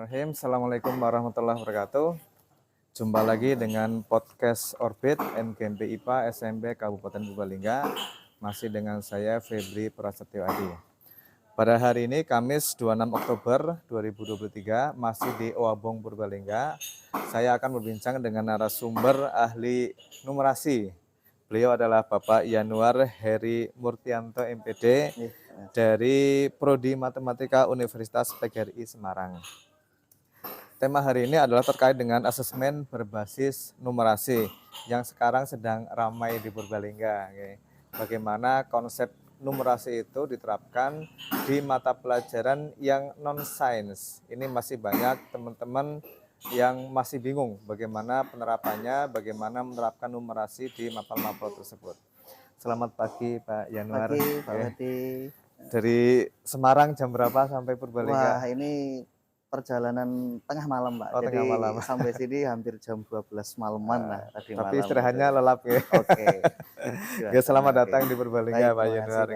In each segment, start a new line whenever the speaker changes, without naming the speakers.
Bismillahirrahmanirrahim. Assalamualaikum warahmatullahi wabarakatuh. Jumpa lagi dengan podcast Orbit NGMP IPA SMP Kabupaten Purbalingga. Masih dengan saya Febri Prasetyo Adi. Pada hari ini Kamis 26 Oktober 2023 masih di Owabong Purbalingga. Saya akan berbincang dengan narasumber ahli numerasi. Beliau adalah Bapak Yanuar Heri Murtianto MPD dari Prodi Matematika Universitas PGRI Semarang. Tema hari ini adalah terkait dengan asesmen berbasis numerasi yang sekarang sedang ramai di Purbalingga. Bagaimana konsep numerasi itu diterapkan di mata pelajaran yang non-sains. Ini masih banyak teman-teman yang masih bingung bagaimana penerapannya, bagaimana menerapkan numerasi di mapel-mapel tersebut. Selamat pagi Pak Yanuar.
Pagi Pak Wati.
Dari Semarang jam berapa sampai Purbalingga?
Wah, ini perjalanan tengah malam Pak.
Oh,
Jadi
tengah malam.
sampai sini hampir jam 12 malaman lah tadi
Tapi
malam.
istirahatnya lelap ya.
Oke.
Ya, selamat datang di Purbalingga Pak Yonar.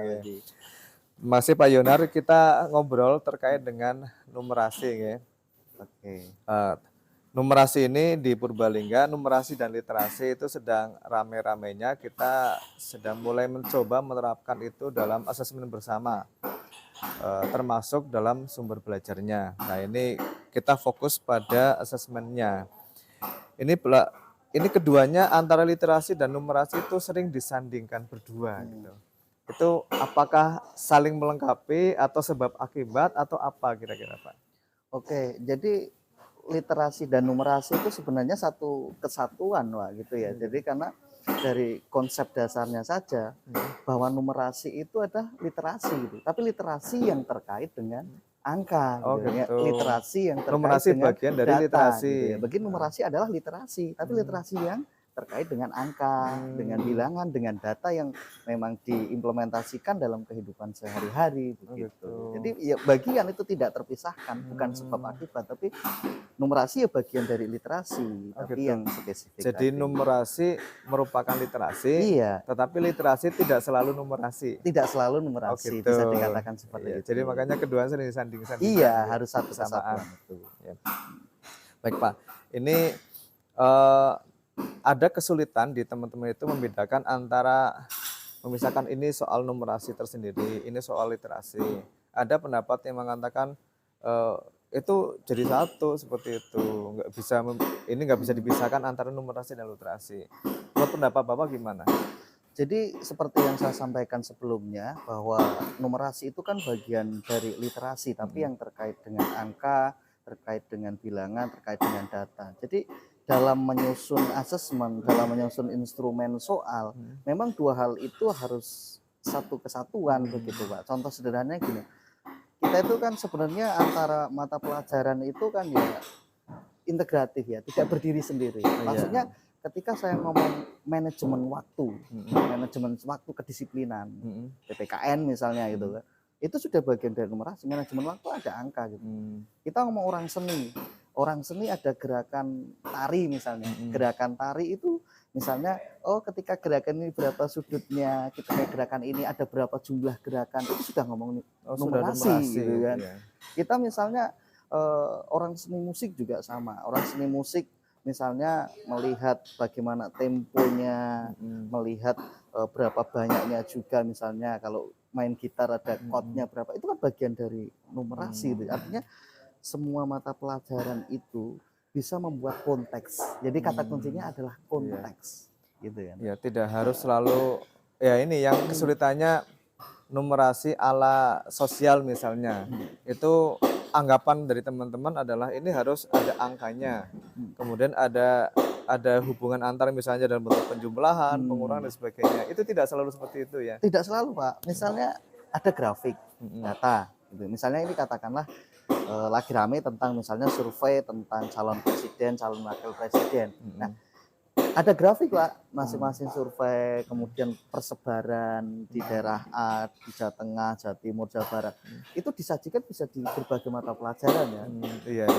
Masih Pak Yonar, kita ngobrol terkait dengan numerasi ya.
Oke.
Numerasi ini di Purbalingga, numerasi dan literasi itu sedang rame-ramenya. Kita sedang mulai mencoba menerapkan itu dalam asesmen bersama, termasuk dalam sumber belajarnya. Nah, ini kita fokus pada asesmennya. Ini keduanya antara literasi dan numerasi itu sering disandingkan berdua gitu. Itu apakah saling melengkapi atau sebab akibat atau apa kira-kira Pak?
Oke, jadi literasi dan numerasi itu sebenarnya satu kesatuan Wah gitu ya. Jadi karena dari konsep dasarnya saja bahwa numerasi itu adalah literasi gitu. Tapi literasi yang terkait dengan angka gitu ya. Literasi yang terkait
numerasi
dengan
bagian dari
data,
literasi.
Gitu ya. Bagi numerasi adalah literasi, tapi literasi yang terkait dengan angka, dengan bilangan, dengan data yang memang diimplementasikan dalam kehidupan sehari-hari begitu. Jadi ya bagian itu tidak terpisahkan, bukan sebab akibat, tapi numerasi ya bagian dari literasi, tapi yang spesifik.
Jadi numerasi merupakan literasi,
iya,
tetapi literasi tidak selalu numerasi.
Tidak selalu numerasi, bisa dikatakan seperti itu.
Jadi makanya kedua sering disanding-sandingkan.
Iya, harus satu kesatuan itu.
Ya. Baik Pak, ini ada kesulitan di teman-teman itu membedakan antara memisahkan ini soal numerasi tersendiri, ini soal literasi. Ada pendapat yang mengatakan itu jadi satu seperti itu, ini nggak bisa dipisahkan antara numerasi dan literasi. Menurut pendapat Bapak gimana?
Jadi seperti yang saya sampaikan sebelumnya bahwa numerasi itu kan bagian dari literasi, tapi yang terkait dengan angka, terkait dengan bilangan, terkait dengan data. Jadi dalam menyusun asesmen, dalam menyusun instrumen soal, memang dua hal itu harus satu kesatuan begitu Pak. Contoh sederhananya gini, kita itu kan sebenarnya antara mata pelajaran itu kan ya integratif ya, tidak berdiri sendiri. Maksudnya ketika saya ngomong manajemen waktu kedisiplinan, PPKN misalnya gitu kan, itu sudah bagian dari numerasi. Manajemen waktu ada angka gitu. Kita ngomong orang seni ada gerakan tari misalnya, gerakan tari itu misalnya ketika gerakan ini berapa sudutnya, ketika gerakan ini ada berapa jumlah gerakan, itu sudah ngomong numerasi gitu kan. Kita misalnya orang seni musik juga sama, orang seni musik misalnya melihat bagaimana temponya, melihat berapa banyaknya juga, misalnya kalau main gitar ada chordnya berapa, itu kan bagian dari numerasi gitu. Artinya semua mata pelajaran itu bisa membuat konteks. Jadi kata kuncinya adalah konteks, gitu ya.
Ya, tidak harus selalu ya ini yang kesulitannya numerasi ala sosial misalnya. Itu anggapan dari teman-teman adalah ini harus ada angkanya. Kemudian ada hubungan antar misalnya dalam bentuk penjumlahan, pengurangan dan sebagainya. Itu tidak selalu seperti itu ya.
Tidak selalu, Pak. Misalnya ada grafik data gitu. Misalnya ini katakanlah lagi rame tentang misalnya survei tentang calon presiden, calon wakil presiden. Nah, ada grafik Pak, masing-masing survei, kemudian persebaran di daerah A, di Jawa Tengah, Jawa Timur, Jawa Barat. Itu disajikan bisa di berbagai mata pelajaran ya.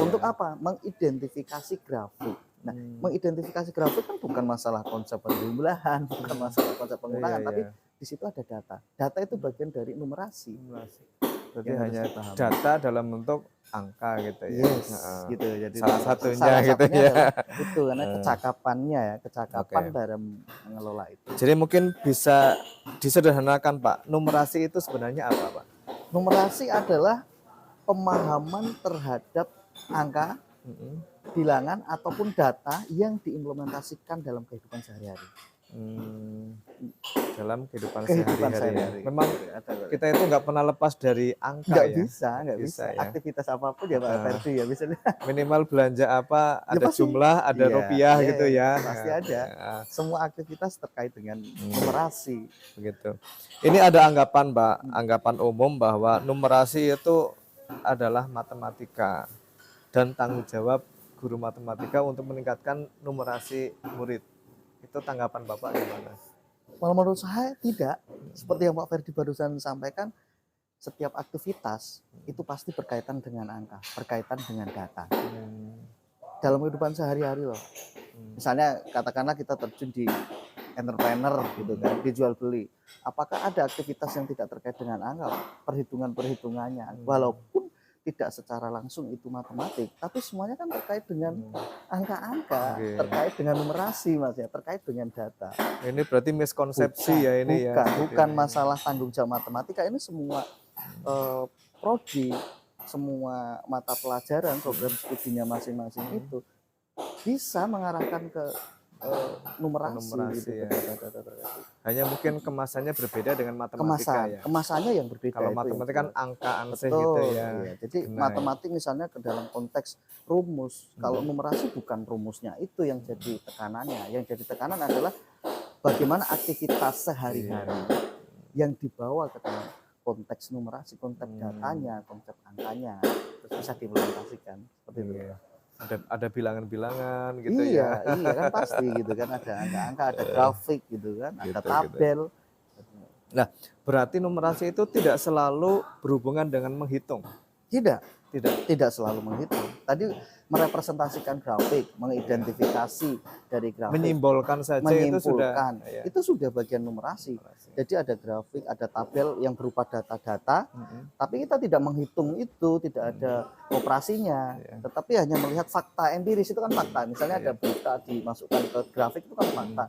Untuk apa? Mengidentifikasi grafik. Nah, mengidentifikasi grafik kan bukan masalah konsep penjumlahan, bukan masalah konsep pengurangan, tapi di situ ada data. Data itu bagian dari numerasi.
Berarti
yang harus
hanya
dipahami.
data dalam bentuk angka gitu ya.
Yes,
Heeh.
gitu. Jadi
Salah satunya
salah
gitu
satunya
ya.
adalah itu karena
Eh,
kecakapannya ya, kecakapan
Oke.
dalam mengelola itu.
Jadi mungkin bisa disederhanakan Pak, numerasi itu sebenarnya apa Pak?
Numerasi adalah pemahaman terhadap angka,
Mm-mm.
bilangan ataupun data yang diimplementasikan dalam kehidupan sehari-hari.
Hmm, dalam kehidupan
Kehidupan
sehari-hari ya.
sehari.
Memang
Ada.
kita itu nggak pernah lepas dari angka
Nggak
ya.
bisa, nggak bisa.
ya.
Aktivitas apapun ya Pak
Heeh.
Ferdi ya bisa.
Minimal belanja apa,
Ya
ada
pasti.
jumlah, ada
Iya,
rupiah
iya,
gitu ya.
pasti
Ya,
ada.
ya,
Semua aktivitas terkait dengan numerasi.
begitu. Ini ada anggapan Pak, anggapan umum bahwa numerasi itu adalah matematika dan tanggung jawab guru matematika untuk meningkatkan numerasi murid. Itu tanggapan Bapak gimana?
Kalau menurut saya tidak. Seperti yang Pak Ferdi barusan sampaikan, setiap aktivitas itu pasti berkaitan dengan angka, berkaitan dengan data. Dalam kehidupan sehari-hari loh. Misalnya katakanlah kita terjun di entrepreneur gitu kan, dijual beli. Apakah ada aktivitas yang tidak terkait dengan angka? Perhitungan-perhitungannya. Walaupun tidak secara langsung itu matematik, tapi semuanya kan terkait dengan angka-angka,
Oke.
terkait dengan numerasi Mas ya, terkait dengan data.
Ini berarti miskonsepsi ya ini ya.
Bukan masalah tanggung jawab matematika, ini semua prodi, semua mata pelajaran, program studinya masing-masing itu bisa mengarahkan ke numerasi gitu,
ya.
data.
Hanya mungkin kemasannya berbeda dengan matematika ya.
Kemasannya yang berbeda.
Kalau
itu
matematika
yang
kan angka ansih
betul,
gitu ya.
iya. Jadi
Benar,
matematik misalnya ke dalam konteks rumus, kalau numerasi bukan rumusnya itu yang jadi tekanannya. Yang jadi tekanan adalah bagaimana aktivitas sehari-hari yang dibawa ke dalam konteks numerasi, konteks datanya, konsep angkanya, terus bisa diimplementasikan seperti itu.
Ada bilangan-bilangan gitu
Iya,
ya.
iya kan pasti gitu kan, ada angka-angka, ada grafik gitu kan, ada tabel.
Nah, berarti numerasi itu tidak selalu berhubungan dengan menghitung.
Tidak selalu menghitung. Tadi merepresentasikan grafik, mengidentifikasi dari grafik,
Menyimbolkan saja itu sudah
itu sudah bagian numerasi. Jadi ada grafik, ada tabel yang berupa data-data, tapi kita tidak menghitung itu, tidak ada operasinya, tetapi hanya melihat fakta empiris. Itu kan fakta. Misalnya ada berita dimasukkan ke grafik, itu kan fakta.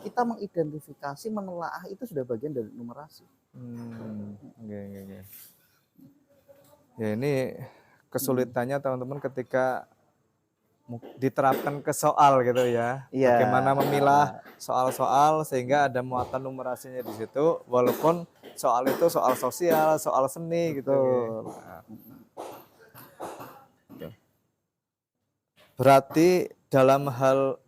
Kita mengidentifikasi, menelaah, itu sudah bagian dari numerasi.
Ya ini kesulitannya teman-teman ketika diterapkan ke soal gitu ya. Bagaimana memilah soal-soal sehingga ada muatan numerasinya di situ, walaupun soal itu soal sosial, soal seni gitu. Berarti dalam hal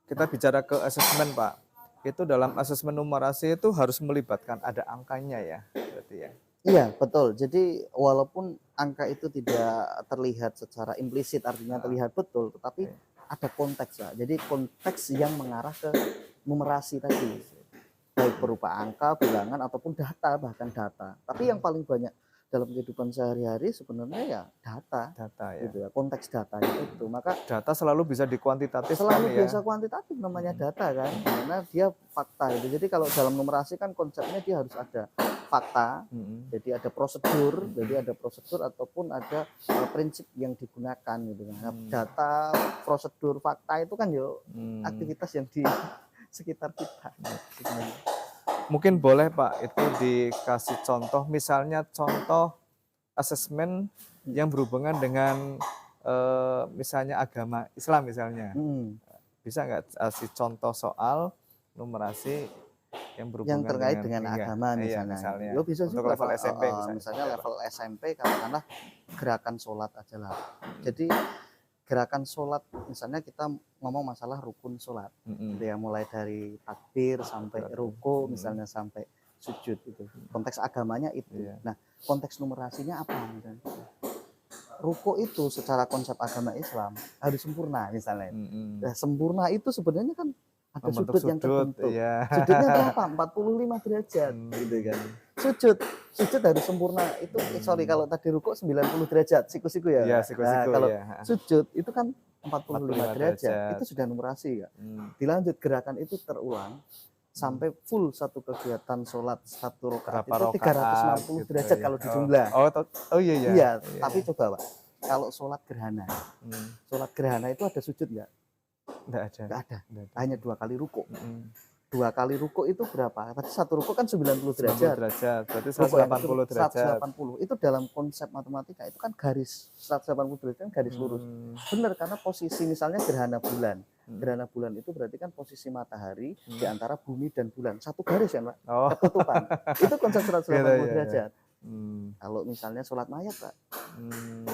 kita bicara ke asesmen Pak, itu dalam asesmen numerasi itu harus melibatkan ada angkanya ya, berarti ya.
Iya, betul. Jadi walaupun angka itu tidak terlihat secara implisit, artinya terlihat betul, tetapi ada konteks ya. Jadi konteks yang mengarah ke numerasi tadi, baik berupa angka, bilangan ataupun data, bahkan data. Tapi yang paling banyak dalam kehidupan sehari-hari sebenarnya ya data ya. Gitu ya, konteks datanya itu. Maka
data selalu bisa dikuantitatif,
selalu biasa kuantitatif namanya data kan, karena dia fakta gitu. Jadi kalau dalam numerasi kan konsepnya dia harus ada fakta, jadi ada prosedur, ataupun ada prinsip yang digunakan gitu. Nah, data, prosedur, fakta itu kan yo aktivitas yang di sekitar kita.
Mungkin boleh Pak itu dikasih contoh, misalnya contoh asesmen yang berhubungan dengan misalnya agama Islam misalnya. Bisa nggak kasih contoh soal numerasi yang berhubungan
terkait dengan agama misalnya.
misalnya.
Bisa
untuk
juga
level SMP
misalnya level SMP katakanlah gerakan sholat aja lah. Jadi gerakan sholat misalnya kita ngomong masalah rukun sholat, gitu ya, mulai dari takbir sampai ruku, misalnya sampai sujud itu. Konteks agamanya itu. Nah, konteks numerasinya apa? Misalnya? Ruku itu secara konsep agama Islam harus sempurna misalnya. Nah, sempurna itu sebenarnya kan ada sudut yang terbentuk. Sudutnya berapa? 45 derajat gitu kan. Sujud harus sempurna. Itu kalau tadi ruku 90 derajat, siku-siku ya. Kalau sujud itu kan 45 derajat. Itu sudah numerasi ya. Dilanjut gerakan itu terulang sampai full satu kegiatan sholat satu rakaat
Berapa
itu
rakaat
360
gitu
derajat
ya.
kalau dijumlah.
Oh iya iya.
Iya, tapi coba Pak, kalau sholat gerhana,
Hmm,
sholat gerhana itu ada sujud nggak?
enggak ada.
Nggak ada,
Enggak ada.
hanya 2 kali ruku.
Hmm,
2 kali ruku itu berapa? Tadi satu ruku kan 90
90
derajat.
derajat. Berarti
Ruku yang
180 derajat.
180 itu dalam konsep matematika itu kan garis 180 derajat kan garis lurus.
Hmm,
Benar, karena posisi misalnya gerhana bulan.
Hmm.
Gerhana bulan itu berarti kan posisi matahari di antara bumi dan bulan. Satu garis ya, Pak.
Oh,
Ketutupan. Itu konsep 180
Gitu, iya, iya.
derajat.
hmm,
Kalau misalnya sholat mayat, Pak,
hmm,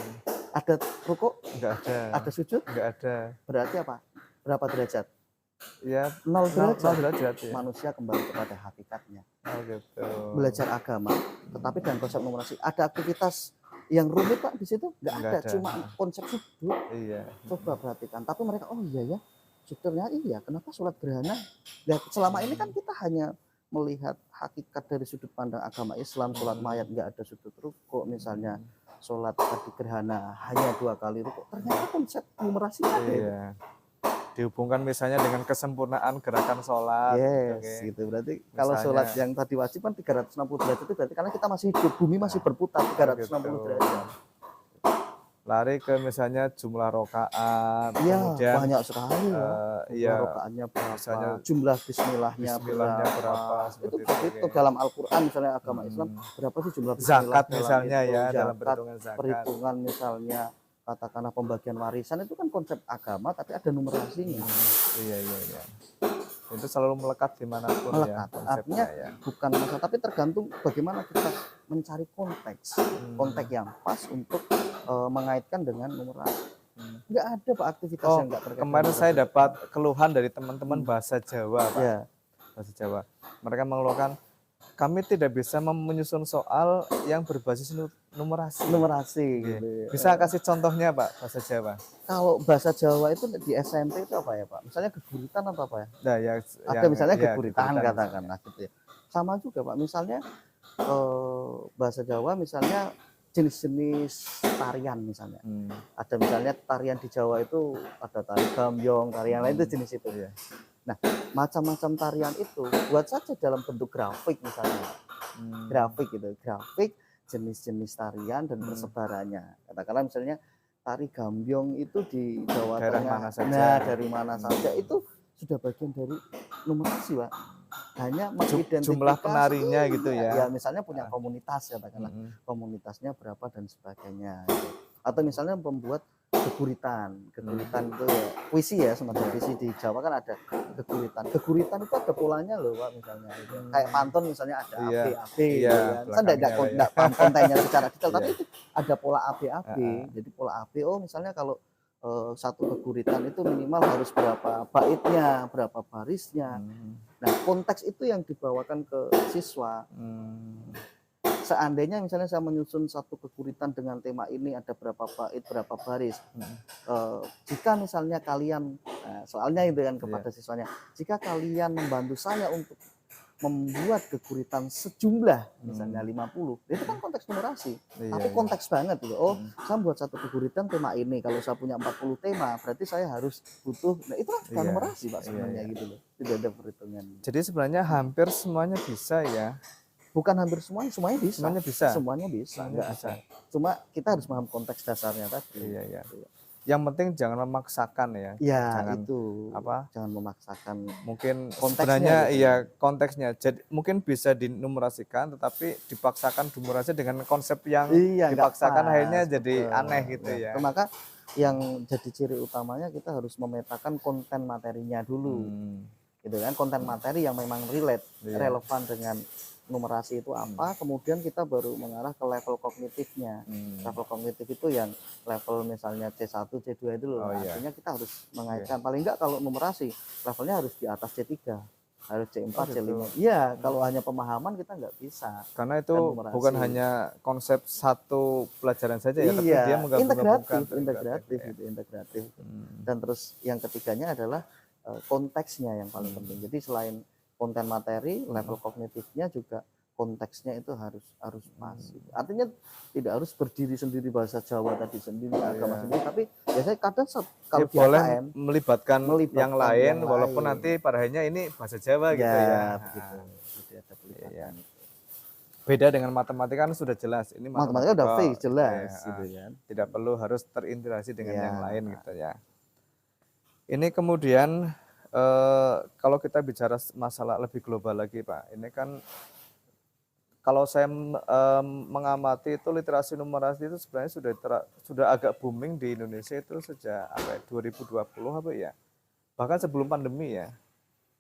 ada ruku,
enggak ada.
ada sujud,
Enggak ada.
berarti apa? Berapa derajat?
Ya,
0
0
derajat.
derajat ya.
Manusia kembali kepada hakikatnya.
Oh gitu.
Belajar agama, tetapi dengan konsep numerasi. Ada aktivitas yang rumit Pak di situ? Nggak
Nggak
ada,
ada.
cuma konsep sujud.
Iya.
Coba perhatikan. Tapi mereka, oh iya ya, sujudnya iya. Kenapa sholat gerhana? Dan selama ini kan kita hanya melihat hakikat dari sudut pandang agama Islam. Sholat mayat nggak ada sujud ruku, misalnya sholat tadi gerhana hanya 2 kali ruku. Ternyata konsep numerasi ada.
Iya. Dihubungkan misalnya dengan kesempurnaan gerakan sholat.
Yes,
oke.
gitu. Berarti kalau sholat
Misalnya-
yang tadi wajib kan 360 derajat itu berarti karena kita masih hidup, bumi masih berputar 360
Gitu.
derajat.
Lari ke misalnya jumlah rokaat,
Iya,
kemudian
banyak sekali ya.
iya,
Rokaatnya berapa,
misalnya
jumlah bismillahnya
bismillahnya berapa,
itu
seperti
seperti
itu,
itu
oke.
dalam Al-Qur'an misalnya agama Islam berapa sih jumlah bismillah
zakat
dalam
misalnya
itu,
ya, dalam
zakat,
perhitungan zakat.
perhitungan misalnya katakanlah pembagian warisan itu kan konsep agama tapi ada numerasinya.
Iya, iya, iya. Itu selalu melekat dimanapun ya
Melekat.
konsepnya
Artinya
ya.
bukan masalah tapi tergantung bagaimana kita mencari konteks yang pas untuk mengaitkan dengan numerasi. Nggak ada Pak aktivitas
Oh,
yang nggak terkait
kemarin
dengan
saya
numerasi.
dapat keluhan dari teman-teman bahasa Jawa, Pak.
Ya,
Bahasa Jawa. Mereka mengeluhkan, kami tidak bisa menyusun soal yang berbasis numerasi.
numerasi
Oke.
gitu ya.
Bisa kasih contohnya, Pak, bahasa Jawa?
Kalau bahasa Jawa itu di SMP itu apa ya Pak? Misalnya geguritan apa ya?
Nah,
Ada misalnya
ya,
geguritan
geguritan
katakanlah gitu ya. Sama juga Pak, misalnya bahasa Jawa misalnya jenis-jenis tarian misalnya. Ada misalnya tarian di Jawa itu ada tari gambyong, tarian lain itu jenis itu.
Iya.
Nah, macam-macam tarian itu buat saja dalam bentuk grafik misalnya. Grafik gitu, grafik jenis-jenis tarian dan persebarannya. Katakanlah misalnya tari gambyong itu di Jawa
Daerah
Tengah.
mana saja.
Nah, dari mana saja itu sudah bagian dari numerasi, Pak. Hanya mengidentifikasi
Jumlah penarinya gitu ya.
Ya, misalnya punya komunitas katakanlah. Komunitasnya berapa dan sebagainya. Gitu. Atau misalnya membuat geguritan itu ya puisi ya, semacam puisi di Jawa kan ada geguritan itu ada polanya loh Pak misalnya gitu. Kayak pantun misalnya ada
Iya.
AB
Iya,
gitu kan. Saya
belakangnya
enggak paham kontennya secara detail tapi
Iya.
itu ada pola AB. Jadi pola AB misalnya kalau satu geguritan itu minimal harus berapa baitnya, berapa barisnya. Nah, konteks itu yang dibawakan ke siswa. Seandainya misalnya saya menyusun satu geguritan dengan tema ini ada berapa bait, berapa baris. Jika misalnya kalian, soalnya itu kan kepada siswanya, jika kalian membantu saya untuk membuat geguritan sejumlah misalnya 50, itu kan konteks numerasi. Tapi konteks banget gitu. Oh, saya buat satu geguritan tema ini. Kalau saya punya 40 tema, berarti saya harus butuh. Nah, itu kan numerasi Pak sebenarnya gitu loh. Tidak ada perhitungan.
Jadi sebenarnya hampir semuanya bisa ya.
Bukan hampir semuanya bisa.
Semuanya bisa.
Semuanya bisa, enggak ada. Cuma kita harus paham konteks dasarnya tadi.
Iya, iya. Yang penting jangan memaksakan ya.
Ya,
jangan
itu.
apa?
Jangan memaksakan.
Mungkin
konteksnya
sebenarnya
gitu.
iya konteksnya. Jadi mungkin bisa dinumerasikan tetapi dipaksakan numerasi dengan konsep yang
Iya, nggak
dipaksakan
pas,
akhirnya jadi
betul.
aneh gitu ya.
Maka yang jadi ciri utamanya kita harus memetakan konten materinya dulu. Gitu kan, konten materi yang memang relate, relevan dengan numerasi itu apa, kemudian kita baru mengarah ke level kognitifnya. Level kognitif itu yang level misalnya C1, C2 itu loh. Artinya kita harus mengaitkan, paling enggak kalau numerasi levelnya harus di atas C3, harus C4, C5. Iya, kalau hanya pemahaman kita nggak bisa.
Karena itu bukan hanya konsep satu pelajaran saja ya, tapi dia
integratif. Dan terus yang ketiganya adalah konteksnya yang paling penting. Jadi selain konten materi, level kognitifnya juga konteksnya itu harus pas. Artinya tidak harus berdiri sendiri bahasa Jawa tadi sendiri, agama sendiri, tapi biasanya kadang kalau di
boleh
AKM
melibatkan yang lain walaupun
lain.
nanti parahannya ini bahasa Jawa gitu
Ya,
ya.
begitu. Jadi ada pelibatan.
Beda dengan matematika kan sudah jelas ini
Matematika udah fix jelas
ya,
gitu kan.
tidak perlu harus terintegrasi dengan
Ya.
yang lain gitu ya. Ini kemudian kalau kita bicara masalah lebih global lagi Pak, ini kan kalau saya mengamati itu literasi numerasi itu sebenarnya sudah agak booming di Indonesia itu sejak 2020 apa ya? Bahkan sebelum pandemi ya.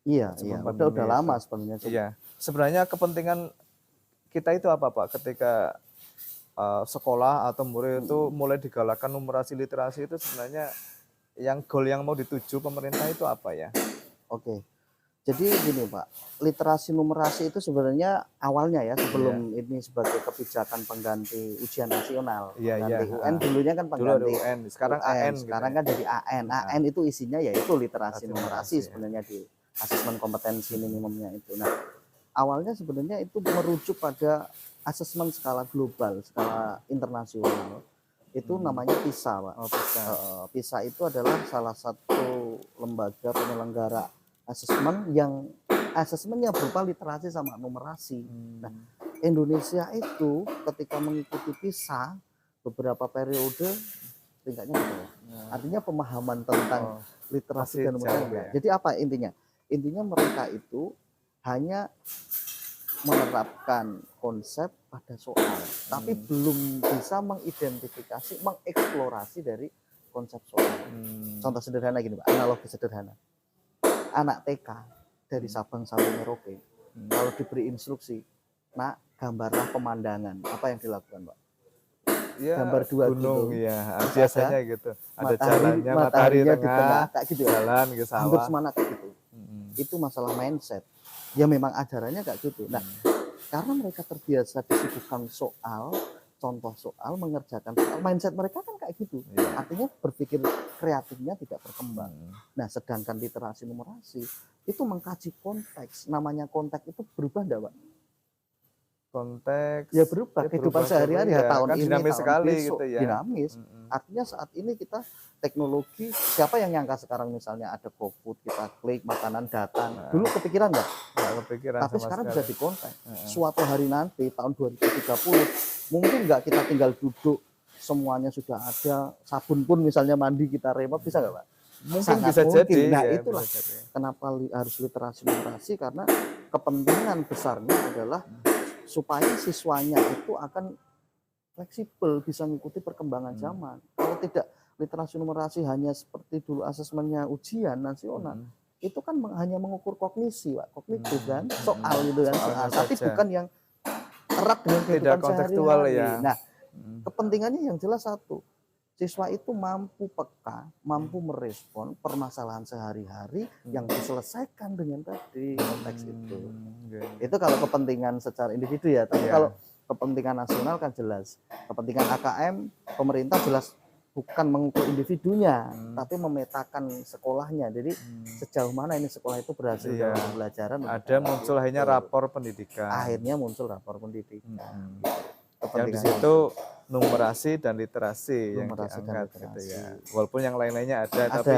Iya, udah lama sebenarnya.
Iya. Sebenarnya kepentingan kita itu apa Pak ketika sekolah atau murid itu mulai digalakkan numerasi literasi itu sebenarnya yang goal yang mau dituju pemerintah itu apa ya?
Oke. Jadi gini Pak, literasi numerasi itu sebenarnya awalnya ya sebelum ini sebagai kebijakan pengganti ujian nasional. Pengganti UN dulunya kan pengganti
dulu UN, sekarang AN.
Sekarang kan jadi AN. AN itu isinya yaitu literasi numerasi sebenarnya di asesmen kompetensi minimumnya itu. Nah, awalnya sebenarnya itu merujuk pada asesmen skala global, skala internasional. Itu namanya PISA, Pak. PISA itu adalah salah satu lembaga penyelenggara asesmennya berupa literasi sama numerasi. Nah, Indonesia itu ketika mengikuti PISA beberapa periode tingkatnya gitu ya. Artinya pemahaman tentang literasi dan numerasi. Ya. Jadi apa intinya? Intinya mereka itu hanya menerapkan konsep pada soal, tapi belum bisa mengidentifikasi, mengeksplorasi dari konsep soal. Contoh sederhana gini Pak, analogi sederhana. Anak TK dari Sabang sampai Merauke, kalau diberi instruksi, nak gambarlah pemandangan, apa yang dilakukan Pak?
Ya,
gambar dua
gunung
gitu.
ya, biasanya gitu. Ada jalannya,
matahari
di tengah
kayak gitu ya.
Jalan ke sawah.
Hampir semana kayak gitu. Itu masalah mindset. Ya memang ajarannya kayak gitu. Nah, karena mereka terbiasa disibukkan soal, contoh soal, mengerjakan soal, mindset mereka kan kayak gitu. Artinya berpikir kreatifnya tidak berkembang. Nah, sedangkan literasi numerasi itu mengkaji konteks. Namanya konteks itu berubah enggak, Pak?
Konteks
ya berubah, kehidupan sehari-hari ya, tahun
kan
ini,
dinamis
tahun
sekali
besok,
gitu ya.
Dinamis. Artinya saat ini kita teknologi, siapa yang nyangka sekarang misalnya ada GoFood, kita klik makanan datang. Dulu kepikiran nggak?
Nggak kepikiran.
Tapi sekarang bisa dikontak. Suatu hari nanti tahun 2030 mungkin nggak kita tinggal duduk, semuanya sudah ada, sabun pun misalnya mandi kita remote, bisa nggak Pak?
Mungkin
Sangat
bisa
mungkin.
jadi.
Nah
ya,
itulah kenapa harus literasi numerasi, karena kepentingan besarnya adalah supaya siswanya itu akan fleksibel, bisa mengikuti perkembangan zaman. Kalau tidak, literasi numerasi hanya seperti dulu asesmennya ujian nasional, itu kan hanya mengukur kognisi, Pak, kognitif kan, soal itu kan, soal. Tapi bukan yang erat dengan kehidupan sehari-hari. Ya. Nah, kepentingannya yang jelas satu, siswa itu mampu peka, mampu merespon permasalahan sehari-hari yang diselesaikan dengan tadi konteks itu. Itu kalau kepentingan secara individu ya, tapi kalau kepentingan nasional kan jelas. Kepentingan AKM, pemerintah jelas bukan mengukur individunya, tapi memetakan sekolahnya. Jadi sejauh mana ini sekolah itu berhasil dalam pembelajaran.
Ada muncul akhirnya rapor pendidikan.
Akhirnya muncul rapor pendidikan.
Yang di situ numerasi dan literasi yang diangkat gitu ya. Walaupun yang lain-lainnya ada, tapi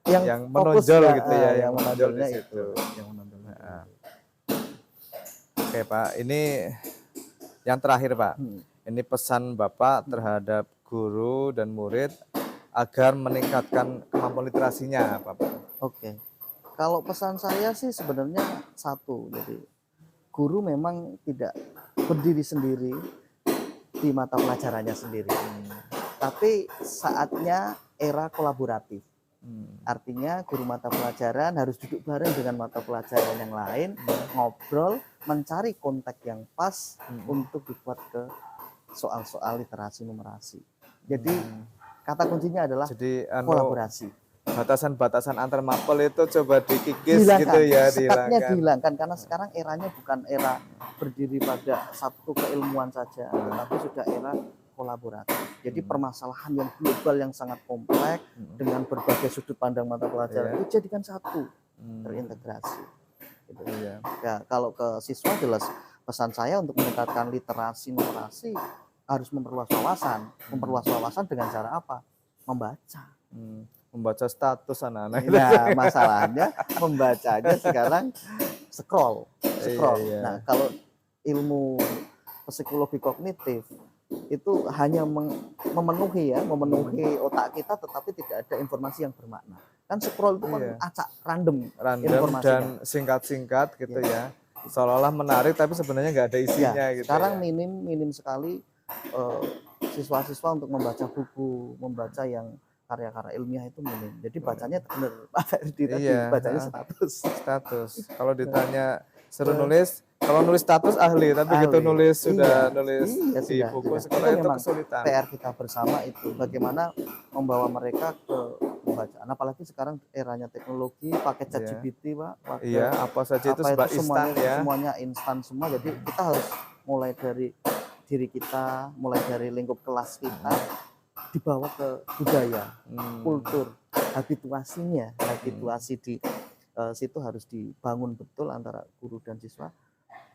yang menonjol gitu ya, yang menonjol di situ. Oke Pak, ini yang terakhir Pak. Ini pesan Bapak terhadap guru dan murid agar meningkatkan kemampuan literasinya Pak.
Oke. Kalau pesan saya sih sebenarnya satu, jadi guru memang tidak berdiri sendiri di mata pelajarannya sendiri. Tapi saatnya era kolaboratif. Artinya guru mata pelajaran harus duduk bareng dengan mata pelajaran yang lain, ngobrol, mencari konteks yang pas untuk dibuat ke soal-soal literasi numerasi. Jadi kata kuncinya adalah kolaborasi.
Batasan-batasan antar mapel itu coba dikikis gitu ya,
dihilangkan karena sekarang eranya bukan era berdiri pada satu keilmuan saja, tapi sudah era kolaboratif. Jadi permasalahan yang global yang sangat kompleks dengan berbagai sudut pandang mata pelajaran itu jadikan satu, terintegrasi. Gitu. Ya, kalau ke siswa jelas pesan saya untuk meningkatkan literasi numerasi harus memperluas wawasan. Memperluas wawasan dengan cara apa? Membaca.
Membaca status anak-anak.
Nah, masalahnya membacanya sekarang scroll.
Iya.
Nah, kalau ilmu psikologi kognitif itu hanya memenuhi otak kita, tetapi tidak ada informasi yang bermakna. Kan scroll itu kan acak random informasinya.
Dan singkat-singkat gitu ya, seolah-olah menarik tapi sebenarnya nggak ada isinya gitu.
Sekarang minim sekali siswa-siswa untuk membaca buku, membaca yang karya-karya ilmiah itu minim. Jadi bacanya benar Pak Ferdi tadi, bacanya status.
Kalau ditanya seru nulis, kalau nulis status ahli, tapi gitu nulis di buku sekolah itu kesulitan.
PR kita bersama itu bagaimana membawa mereka ke pembacaan. Apalagi sekarang eranya teknologi, pakai ChatGPT, Pak.
Apa saja itu sebab instan ya.
Semuanya instan semua. Jadi kita harus mulai dari diri kita, mulai dari lingkup kelas kita, dibawa ke budaya, kultur, habituasi di situ harus dibangun betul antara guru dan siswa,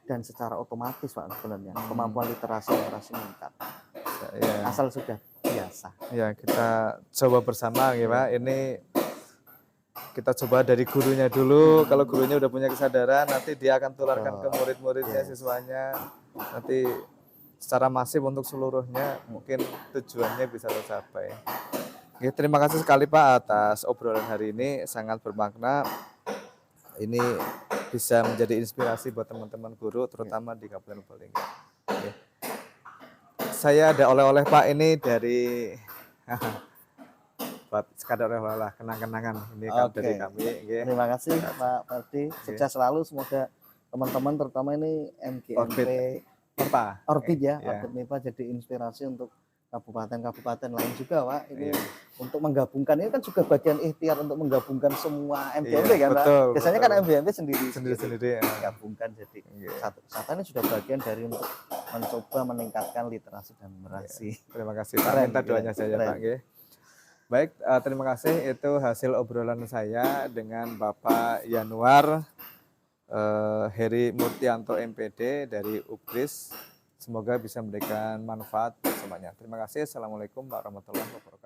dan secara otomatis Pak sebenarnya kemampuan literasi meningkat. Asal sudah biasa.
Ya, kita coba bersama ya Pak. Ini kita coba dari gurunya dulu. Kalau gurunya udah punya kesadaran, nanti dia akan tularkan ke murid-muridnya, siswanya. Nanti secara masif untuk seluruhnya, mungkin tujuannya bisa tercapai. Oke, terima kasih sekali Pak atas obrolan hari ini, sangat bermakna. Ini bisa menjadi inspirasi buat teman-teman guru, terutama di Kabupaten Purbalingga. Oke. Saya ada oleh-oleh Pak ini dari buat sekadar oleh-oleh kenang-kenangan ini dari kami.
Okay. Terima kasih Pak Ferdi, sukses selalu, semoga teman-teman terutama ini MGMP Orbit ya, Orbit MIPA jadi inspirasi untuk kabupaten-kabupaten lain juga Pak. Ini untuk menggabungkan, ini kan juga bagian ikhtiar untuk menggabungkan semua MGMP kan Pak. Biasanya kan MGMP sendiri menggabungkan jadi satu kesatuan. Ini sudah bagian dari untuk mencoba meningkatkan literasi dan numerasi.
Terima kasih Pak, minta doanya saja Pak. Baik, terima kasih, itu hasil obrolan saya dengan Bapak Yanuar Heri Murtianto MPD dari UPRIS. Semoga bisa memberikan manfaat semuanya. Terima kasih. Assalamualaikum warahmatullahi wabarakatuh.